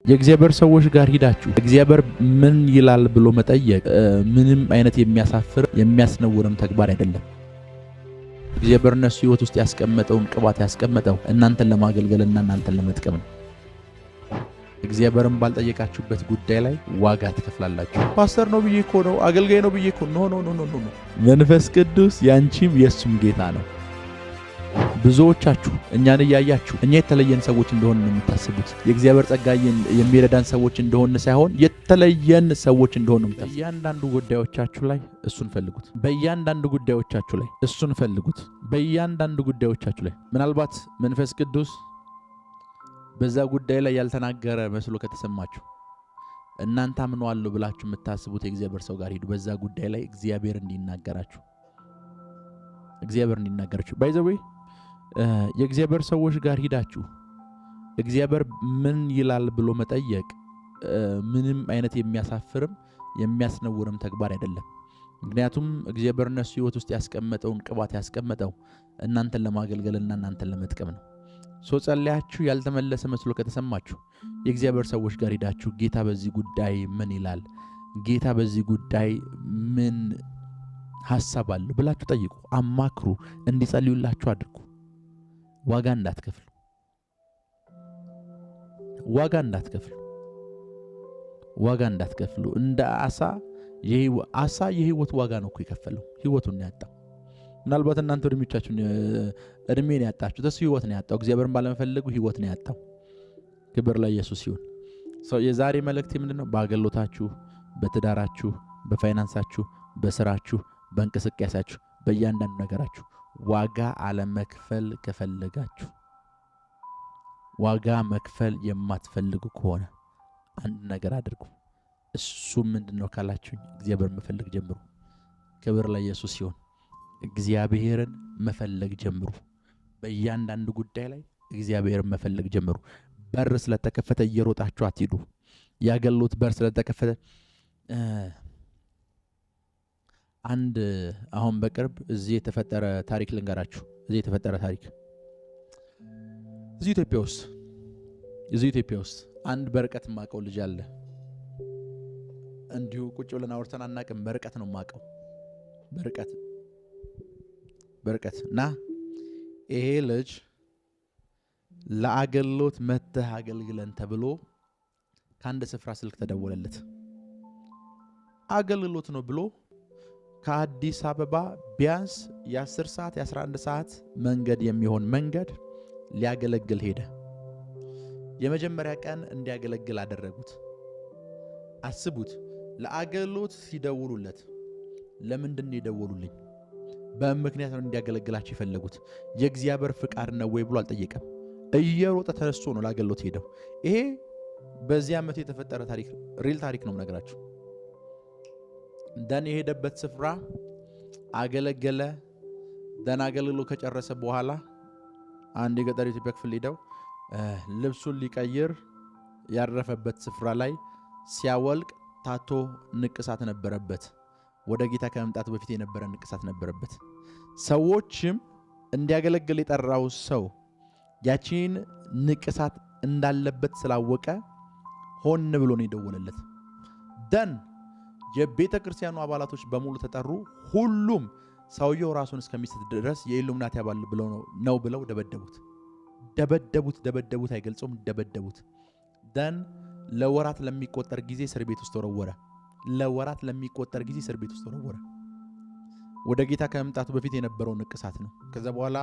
የእግዚአብሔር ሰዎች ጋር ሂዳችሁ እግዚአብሔር ምን ይላል ብሎ መጠየቅ ምንም አይነት የሚያሳፍር የሚያስነውርም ተግባር አይደለም። እግዚአብሔር እነሱ ህይወት ውስጥ ያስቀመጠውን ቅባት ያስቀመጠው እናንተን ለማገልገልና እናንተን ለመጥቀም ነው። እግዚአብሔርን ባልጠየቃችሁበት ጉዳይ ላይ ዋጋ ትከፍላላችሁ። ፓስተር ነው ብዬ እኮ ነው፣ አገልጋይ ነው ብዬ እኮ ኖ። መንፈስ ቅዱስ ያንቺም የሱም ጌታ ነው። ብዙዎቻችሁ እኛን እያያችሁ እኛ የተለየን ሰዎች እንደሆን ነው የምታስቡት። የእግዚአብሔር ጸጋ የሚረዳን ሰዎች እንደሆን ሳይሆን የተለየን ሰዎች እንደሆን ነው። በእያንዳንዱ ጉዳዮቻችሁ ላይ እሱን ፈልጉት። በእያንዳንዱ ጉዳዮቻችሁ ላይ እሱን ፈልጉት። በእያንዳንዱ ጉዳዮቻችሁ ላይ ምናልባት መንፈስ ቅዱስ በዛ ጉዳይ ላይ ያልተናገረ መስሎ ከተሰማችሁ እናንተ አምነዋለሁ ብላችሁ የምታስቡት የእግዚአብሔር ሰው ጋር ሂዱ። በዛ ጉዳይ ላይ እግዚአብሔር እንዲናገራችሁ ባይ ዘ ዌይ የእግዚአብሔር ሰዎች ጋር ሂዳችሁ እግዚአብሔር ምን ይላል ብሎ መጠየቅ ምንም አይነት የሚያሳፍርም የሚያስነውርም ተግባር አይደለም። ምክንያቱም እግዚአብሔር እነሱ ህይወት ውስጥ ያስቀመጠውን ቅባት ያስቀመጠው እናንተን ለማገልገልና እናንተን ለመጥቀም ነው። ጸልያችሁ ያልተመለሰ መስሎ ከተሰማችሁ የእግዚአብሔር ሰዎች ጋር ሂዳችሁ ጌታ በዚህ ጉዳይ ምን ይላል፣ ጌታ በዚህ ጉዳይ ምን ሐሳብ አለው ብላችሁ ጠይቁ፣ አማክሩ፣ እንዲጸልዩላችሁ አድርጉ። ዋጋ እንዳትከፍሉ እንደ አሳ የህይወት ዋጋ ነው እኮ የከፈለው። ህይወቱን ያጣው ምናልባት እናንተ እድሜን ያጣችሁ ተሱ ህይወት ነው ያጣው። እግዚአብሔርን ባለመፈለጉ ህይወት ነው ያጣው። ክብር ለኢየሱስ ይሁን። የዛሬ መልእክቴ ምንድነው? በአገልግሎታችሁ፣ በትዳራችሁ፣ በፋይናንሳችሁ፣ በስራችሁ፣ በእንቅስቃሴያችሁ፣ በእያንዳንዱ ነገራችሁ ዋጋ አለመክፈል ከፈለጋችሁ፣ ዋጋ መክፈል የማትፈልጉ ከሆነ አንድ ነገር አድርጉ። እሱ ምንድነው ካላችሁኝ፣ እግዚአብሔርን መፈለግ ጀምሩ። ክብር ለኢየሱስ ይሁን። እግዚአብሔርን መፈለግ ጀምሩ። በእያንዳንዱ ጉዳይ ላይ እግዚአብሔርን መፈለግ ጀምሩ። በር ስለተከፈተ እየሮጣችሁ አትሂዱ። ያገሉት በር ስለተከፈተ አንድ አሁን በቅርብ እዚህ የተፈጠረ ታሪክ ልንገራችሁ። እዚህ ኢትዮጵያ ውስጥ አንድ በርቀት ማቀው ልጅ አለ። እንዲሁ ቁጭ ብለን አውርተን አናቅም። በርቀት ነው ማቀው፣ በርቀት እና ይሄ ልጅ ለአገልግሎት መተህ አገልግለን ተብሎ ከአንድ ስፍራ ስልክ ተደወለለት። አገልግሎት ነው ብሎ ከአዲስ አበባ ቢያንስ የ10 ሰዓት የ11 ሰዓት መንገድ የሚሆን መንገድ ሊያገለግል ሄደ። የመጀመሪያ ቀን እንዲያገለግል አደረጉት። አስቡት፣ ለአገልግሎት ሲደውሉለት ለምንድን የደወሉልኝ? በምክንያት ነው እንዲያገለግላቸው የፈለጉት። የእግዚአብሔር ፍቃድ ነው ወይ ብሎ አልጠየቀም። እየሮጠ ተነስቶ ነው ለአገልግሎት ሄደው። ይሄ በዚህ ዓመት የተፈጠረ ታሪክ፣ ሪል ታሪክ ነው የምነግራችሁ። ደን የሄደበት ስፍራ አገለገለ። ደን አገልግሎ ከጨረሰ በኋላ አንድ የገጠር ኢትዮጵያ ክፍል ሄደው ልብሱን ሊቀይር ያረፈበት ስፍራ ላይ ሲያወልቅ ታቶ ንቅሳት ነበረበት። ወደ ጌታ ከመምጣቱ በፊት የነበረ ንቅሳት ነበረበት። ሰዎችም እንዲያገለግል የጠራው ሰው ያቺን ንቅሳት እንዳለበት ስላወቀ ሆን ብሎ ነው የደወለለት። ደን የቤተ ክርስቲያኑ አባላቶች በሙሉ ተጠሩ። ሁሉም ሰውየው ራሱን እስከሚስት ድረስ የኢሉሚናቲ አባል ብለው ደበደቡት። አይገልጾም፣ ደበደቡት። ደን ለወራት ለሚቆጠር ጊዜ እስር ቤት ውስጥ ተወረወረ። ወደ ጌታ ከመምጣቱ በፊት የነበረው ንቅሳት ነው። ከዛ በኋላ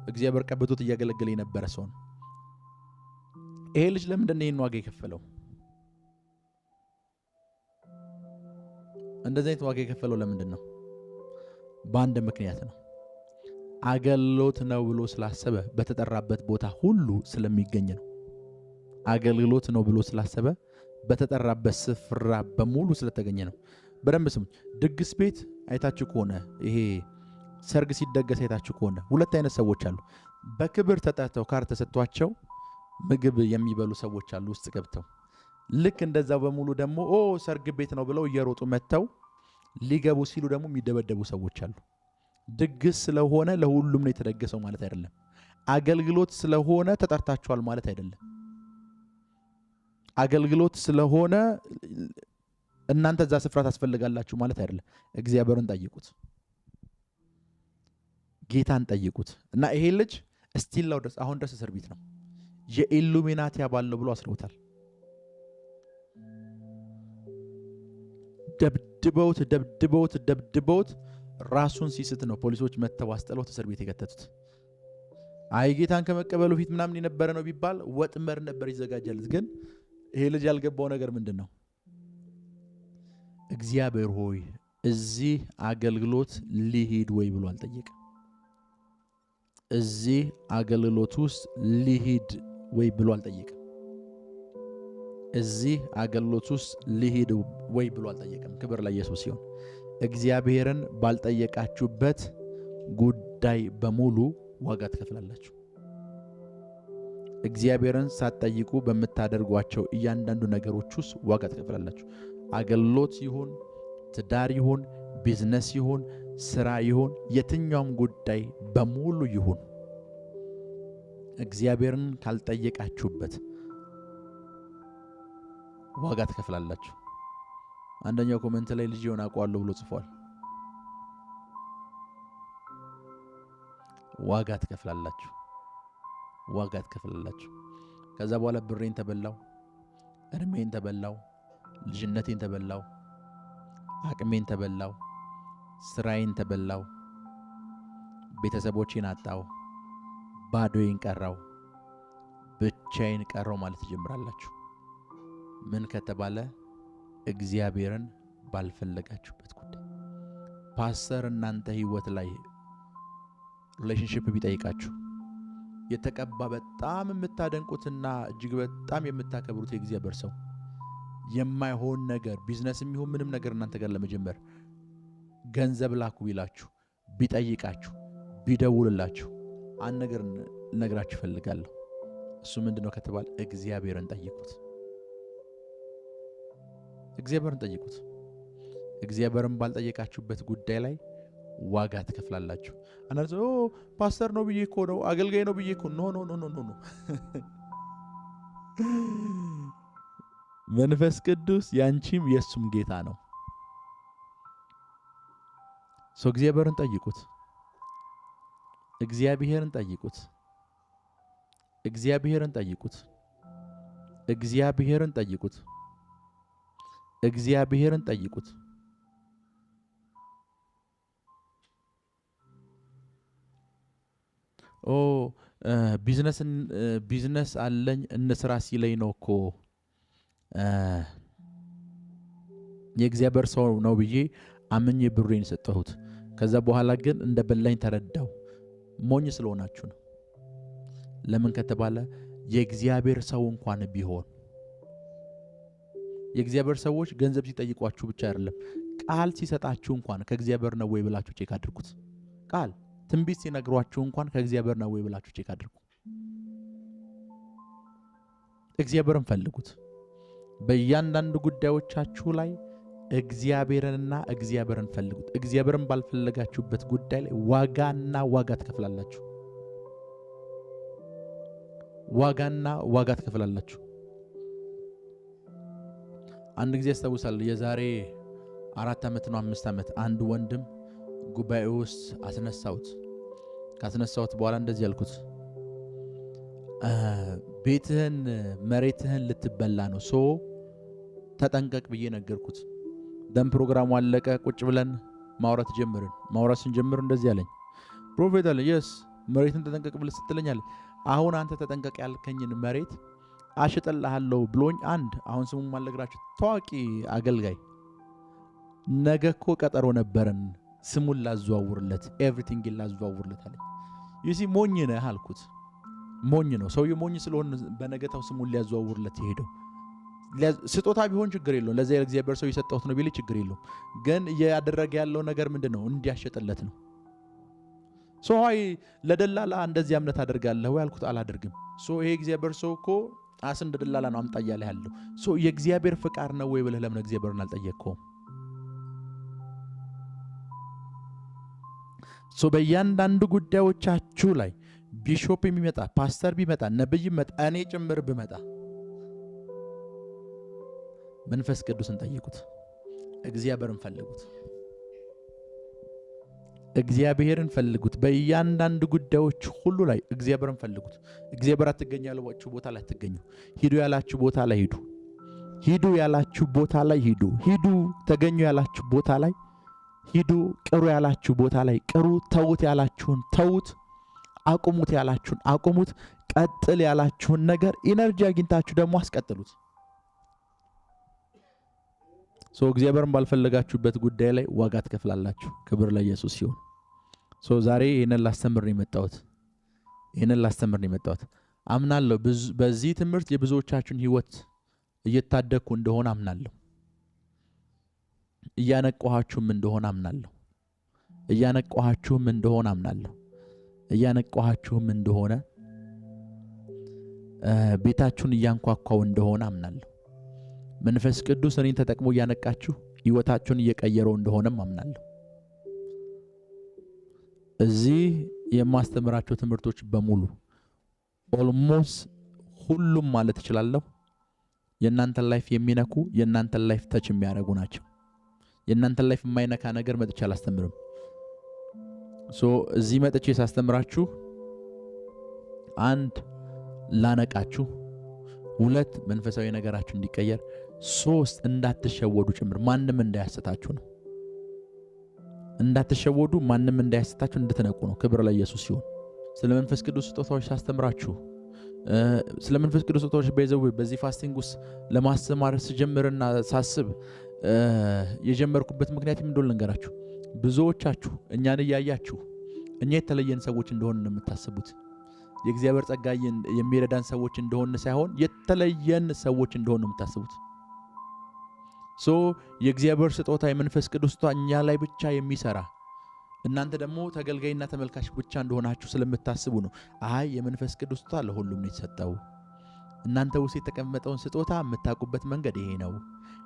እግዚአብሔር ቀብቶት እያገለገለ የነበረ ሰው ነው። ይሄ ልጅ ለምንድን ነው ይህን ዋጋ የከፈለው? እንደዚህ አይነት ዋጋ የከፈለው ለምንድን ነው? በአንድ ምክንያት ነው። አገልግሎት ነው ብሎ ስላሰበ በተጠራበት ቦታ ሁሉ ስለሚገኝ ነው። አገልግሎት ነው ብሎ ስላሰበ በተጠራበት ስፍራ በሙሉ ስለተገኘ ነው። በደንብ ስሙ። ድግስ ቤት አይታችሁ ከሆነ ይሄ ሰርግ ሲደገስ አይታችሁ ከሆነ ሁለት አይነት ሰዎች አሉ። በክብር ተጠርተው ካርታ ተሰጥቷቸው ምግብ የሚበሉ ሰዎች አሉ ውስጥ ገብተው። ልክ እንደዛው በሙሉ ደግሞ ሰርግ ቤት ነው ብለው እየሮጡ መተው ሊገቡ ሲሉ ደግሞ የሚደበደቡ ሰዎች አሉ። ድግስ ስለሆነ ለሁሉም ነው የተደገሰው ማለት አይደለም። አገልግሎት ስለሆነ ተጠርታችኋል ማለት አይደለም። አገልግሎት ስለሆነ እናንተ እዛ ስፍራ ታስፈልጋላችሁ ማለት አይደለም። እግዚአብሔርን ጠይቁት፣ ጌታን ጠይቁት። እና ይሄ ልጅ እስቲላው ድረስ አሁን ድረስ እስር ቤት ነው። የኢሉሚናቲ አባል ነው ብሎ አስረውታል። ደብድበውት ራሱን ሲስት ነው ፖሊሶች መተው አስጥለውት እስር ቤት የከተቱት። አይ ጌታን ከመቀበሉ ፊት ምናምን የነበረ ነው ቢባል ወጥመድ ነበር ይዘጋጃለት። ግን ይሄ ልጅ ያልገባው ነገር ምንድን ነው? እግዚአብሔር ሆይ እዚህ አገልግሎት ሊሄድ ወይ ብሎ አልጠየቀም። እዚህ አገልግሎት ውስጥ ሊሄድ ወይ ብሎ አልጠየቀም። እዚህ አገልግሎት ውስጥ ሊሄድ ወይ ብሎ አልጠየቀም። ክብር ለኢየሱስ ይሁን። እግዚአብሔርን ባልጠየቃችሁበት ጉዳይ በሙሉ ዋጋ ትከፍላላችሁ። እግዚአብሔርን ሳትጠይቁ በምታደርጓቸው እያንዳንዱ ነገሮች ውስጥ ዋጋ ትከፍላላችሁ። አገልግሎት ይሁን፣ ትዳር ይሁን፣ ቢዝነስ ይሁን፣ ስራ ይሁን፣ የትኛውም ጉዳይ በሙሉ ይሁን እግዚአብሔርን ካልጠየቃችሁበት ዋጋ ትከፍላላችሁ። አንደኛው ኮሜንት ላይ ልጅ ሆነ አውቀዋለሁ ብሎ ጽፏል። ዋጋ ትከፍላላችሁ፣ ዋጋ ትከፍላላችሁ። ከዛ በኋላ ብሬን ተበላው፣ እድሜን ተበላው፣ ልጅነቴን ተበላው፣ አቅሜን ተበላው፣ ስራዬን ተበላው፣ ቤተሰቦቼን አጣው፣ ባዶዬን ቀራው፣ ብቻዬን ቀረው ማለት ትጀምራላችሁ። ምን ከተባለ እግዚአብሔርን ባልፈለጋችሁበት ጉዳይ። ፓስተር እናንተ ህይወት ላይ ሪሌሽንሺፕ ቢጠይቃችሁ የተቀባ በጣም የምታደንቁትና እጅግ በጣም የምታከብሩት የእግዚአብሔር ሰው የማይሆን ነገር ቢዝነስም ይሁን ምንም ነገር እናንተ ጋር ለመጀመር ገንዘብ ላኩ ቢላችሁ፣ ቢጠይቃችሁ፣ ቢደውልላችሁ አንድ ነገር ልነግራችሁ እፈልጋለሁ። እሱ ምንድነው ከተባለ እግዚአብሔርን ጠይቁት። እግዚአብሔርን ጠይቁት። እግዚአብሔርን ባልጠየቃችሁበት ጉዳይ ላይ ዋጋ ትከፍላላችሁ። አንዳንድ ሰው ፓስተር ነው ብዬ እኮ ነው፣ አገልጋይ ነው ብዬ እኮ ኖ ኖ ኖ ኖ ኖ መንፈስ ቅዱስ ያንቺም የሱም ጌታ ነው። ሰው እግዚአብሔርን ጠይቁት። እግዚአብሔርን ጠይቁት። እግዚአብሔርን ጠይቁት። እግዚአብሔርን ጠይቁት። እግዚአብሔርን ጠይቁት። ኦ ቢዝነስ አለኝ እንስራ ሲለኝ ነው እኮ የእግዚአብሔር ሰው ነው ብዬ አምኜ ብሬን ሰጠሁት። ከዛ በኋላ ግን እንደ በላኝ ተረዳው። ሞኝ ስለሆናችሁ ነው። ለምን ከተባለ የእግዚአብሔር ሰው እንኳን ቢሆን የእግዚአብሔር ሰዎች ገንዘብ ሲጠይቋችሁ ብቻ አይደለም፣ ቃል ሲሰጣችሁ እንኳን ከእግዚአብሔር ነው ወይ ብላችሁ ቼክ አድርጉት። ቃል ትንቢት ሲነግሯችሁ እንኳን ከእግዚአብሔር ነው ወይ ብላችሁ ቼክ አድርጉ። እግዚአብሔርን ፈልጉት። በእያንዳንዱ ጉዳዮቻችሁ ላይ እግዚአብሔርንና እግዚአብሔርን ፈልጉት። እግዚአብሔርን ባልፈለጋችሁበት ጉዳይ ላይ ዋጋና ዋጋ ትከፍላላችሁ። ዋጋና ዋጋ ትከፍላላችሁ። አንድ ጊዜ አስታውሳለሁ፣ የዛሬ 4 ዓመት ነው 5 ዓመት አንድ ወንድም ጉባኤ ውስጥ አስነሳሁት። ካስነሳሁት በኋላ እንደዚህ ያልኩት፣ ቤትህን መሬትህን ልትበላ ነው ሶ ተጠንቀቅ ብዬ ነገርኩት። ደም ፕሮግራሙ አለቀ። ቁጭ ብለን ማውራት ጀመርን። ማውራት ስንጀምር እንደዚህ ያለኝ ፕሮፌት አለ የስ መሬትን ተጠንቀቅ ብለህ ስትለኛል፣ አሁን አንተ ተጠንቀቅ ያልከኝን መሬት አሽጠልሃለሁ ብሎኝ አንድ አሁን ስሙን ማልነግራችሁ ታዋቂ አገልጋይ ነገ እኮ ቀጠሮ ነበረን ስሙን ላዘዋውርለት ኤቭሪቲንግ ላዘዋውርለት አለኝ። ይሲ ሞኝ ነህ አልኩት። ሞኝ ነው ሰውዬው። ሞኝ ስለሆነ በነገታው ስሙን ሊያዘዋውርለት ይሄደው። ስጦታ ቢሆን ችግር የለውም፣ ለዛ የእግዚአብሔር ሰው የሰጠሁት ነው ቢል ችግር የለውም። ግን እያደረገ ያለው ነገር ምንድነው? እንዲያሸጥለት ነው። ሶይ ለደላላ እንደዚህ እምነት አደርጋለሁ ወይ አልኩት። አላደርግም። ይሄ እግዚአብሔር ሰው እኮ እንደ ደላላ ነው አምጣ እያለ ያለው። የእግዚአብሔር ፍቃድ ነው ወይ ብለህ ለምን እግዚአብሔርን አልጠየቅከውም? በእያንዳንዱ ጉዳዮቻችሁ ላይ ቢሾፕ የሚመጣ ፓስተር ቢመጣ ነብይ ቢመጣ እኔ ጭምር ብመጣ መንፈስ ቅዱስን ጠይቁት። እግዚአብሔርን ፈልጉት። እግዚአብሔርን ፈልጉት። በእያንዳንዱ ጉዳዮች ሁሉ ላይ እግዚአብሔርን ፈልጉት። እግዚአብሔር አትገኙ ያላችሁ ቦታ ላይ አትገኙ። ሂዱ ያላችሁ ቦታ ላይ ሂዱ። ሂዱ ያላችሁ ቦታ ላይ ሂዱ። ሂዱ ተገኙ ያላችሁ ቦታ ላይ ሂዱ። ቅሩ ያላችሁ ቦታ ላይ ቅሩ። ተውት ያላችሁን ተውት። አቁሙት ያላችሁን አቁሙት። ቀጥል ያላችሁን ነገር ኢነርጂ አግኝታችሁ ደግሞ አስቀጥሉት። እግዚአብሔርን ባልፈለጋችሁበት ጉዳይ ላይ ዋጋ ትከፍላላችሁ። ክብር ለኢየሱስ ይሁን። ዛሬ ይሄንን ላስተምር ነው የመጣሁት። አምናለሁ በዚህ ትምህርት የብዙዎቻችሁን ህይወት እየታደግኩ እንደሆነ አምናለሁ። እያነቃኋችሁም እንደሆነ እንደሆነ ቤታችሁን እያንኳኳው እንደሆነ አምናለሁ። መንፈስ ቅዱስ እኔን ተጠቅሞ እያነቃችሁ ህይወታችሁን እየቀየረው እንደሆነም አምናለሁ። እዚህ የማስተምራቸው ትምህርቶች በሙሉ ኦልሞስት ሁሉም ማለት እችላለሁ የእናንተን ላይፍ የሚነኩ የእናንተን ላይፍ ተች የሚያደርጉ ናቸው። የእናንተን ላይፍ የማይነካ ነገር መጥቼ አላስተምርም። እዚህ መጥቼ ሳስተምራችሁ አንድ ላነቃችሁ፣ ሁለት መንፈሳዊ ነገራችሁ እንዲቀየር፣ ሶስት እንዳትሸወዱ ጭምር ማንም እንዳያስታችሁ ነው። እንዳትሸወዱ ማንም እንዳያስታችሁ እንድትነቁ ነው። ክብር ለኢየሱስ ይሁን። ስለ መንፈስ ቅዱስ ስጦታዎች ሳስተምራችሁ ስለ መንፈስ ቅዱስ ስጦታዎች በዚህ ፋስቲንግ ውስጥ ለማስተማር ስጀምርና ሳስብ የጀመርኩበት ምክንያት ምን እንደሆነ ልንገራችሁ። ብዙዎቻችሁ እኛን እያያችሁ እኛ የተለየን ሰዎች እንደሆነ ነው የምታስቡት። የእግዚአብሔር ጸጋ የሚረዳን ሰዎች እንደሆነ ሳይሆን የተለየን ሰዎች እንደሆነ ነው የምታስቡት። የእግዚአብሔር ስጦታ የመንፈስ ቅዱስ ስጦታ እኛ ላይ ብቻ የሚሰራ እናንተ ደግሞ ተገልጋይና ተመልካች ብቻ እንደሆናችሁ ስለምታስቡ ነው። የመንፈስ ቅዱስ ስጦታ ለሁሉም ነው የተሰጠው። እናንተ ውስጥ የተቀመጠውን ስጦታ የምታውቁበት መንገድ ይሄ ነው።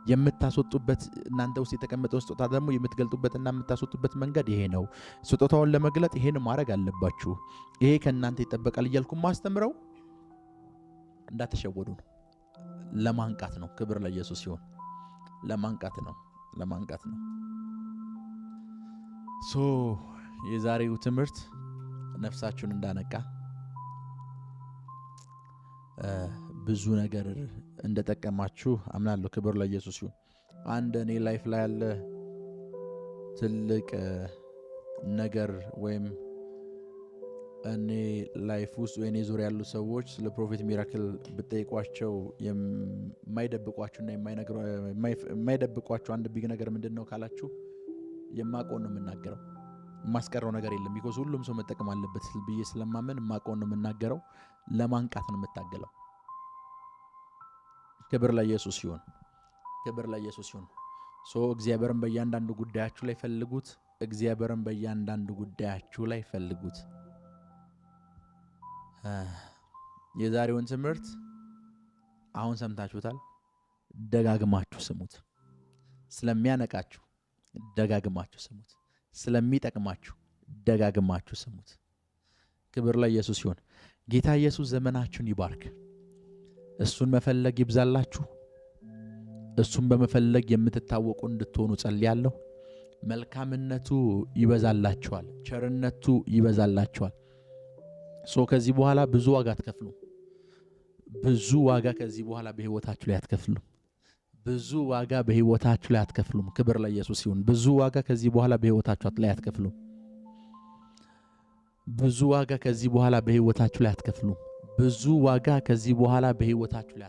የምታስወጡበት እናንተ ውስጥ የተቀመጠውን ስጦታ ደግሞ የምትገልጡበትና የምታስወጡበት መንገድ ይሄ ነው። ስጦታውን ለመግለጥ ይሄን ማድረግ አለባችሁ። ይሄ ከእናንተ ይጠበቃል እያልኩ ማስተምረው እንዳትሸወዱ ነው። ለማንቃት ነው። ክብር ለኢየሱስ ይሁን። ለማንቃት ነው። የዛሬው ትምህርት ነፍሳችሁን እንዳነቃ ብዙ ነገር እንደጠቀማችሁ አምናለሁ። ክብር ለኢየሱስ ይሁን። አንድ እኔ ላይፍ ላይ ያለ ትልቅ ነገር ወይም እኔ ላይፍ ውስጥ ወይ እኔ ዙሪያ ያሉ ሰዎች ስለ ፕሮፌት ሚራክል ብትጠይቋቸው የማይደብቋችሁና የማይደብቋችሁ አንድ ቢግ ነገር ምንድነው ካላችሁ የማቆን ነው የምናገረው። የማስቀረው ነገር የለም። ቢኮዝ ሁሉም ሰው መጠቀም አለበት ብዬ ስለማመን የማቆን ነው የምናገረው። ለማንቃት ነው የምታገለው። ክብር ለኢየሱስ ይሁን። እግዚአብሔርን በእያንዳንዱ ጉዳያችሁ ላይ ፈልጉት። የዛሬውን ትምህርት አሁን ሰምታችሁታል። ደጋግማችሁ ስሙት። ስለሚያነቃችሁ ደጋግማችሁ ስሙት። ስለሚጠቅማችሁ ደጋግማችሁ ስሙት። ክብር ለኢየሱስ ይሁን። ጌታ ኢየሱስ ዘመናችሁን ይባርክ። እሱን መፈለግ ይብዛላችሁ። እሱን በመፈለግ የምትታወቁ እንድትሆኑ ጸልያለሁ። መልካምነቱ ይበዛላችኋል፣ ቸርነቱ ይበዛላችኋል። ከዚህ በኋላ ብዙ ዋጋ አትከፍሉ። ብዙ ዋጋ ከዚህ በኋላ በህይወታችሁ ላይ አትከፍሉ። ብዙ ዋጋ በህይወታችሁ ላይ አትከፍሉም። ክብር ለኢየሱስ ይሁን። ብዙ ዋጋ ከዚህ በኋላ በህይወታችሁ ላይ አትከፍሉም። ብዙ ዋጋ ከዚህ በኋላ በህይወታችሁ ላይ አትከፍሉም። ብዙ ዋጋ ከዚህ በኋላ በህይወታችሁ ላይ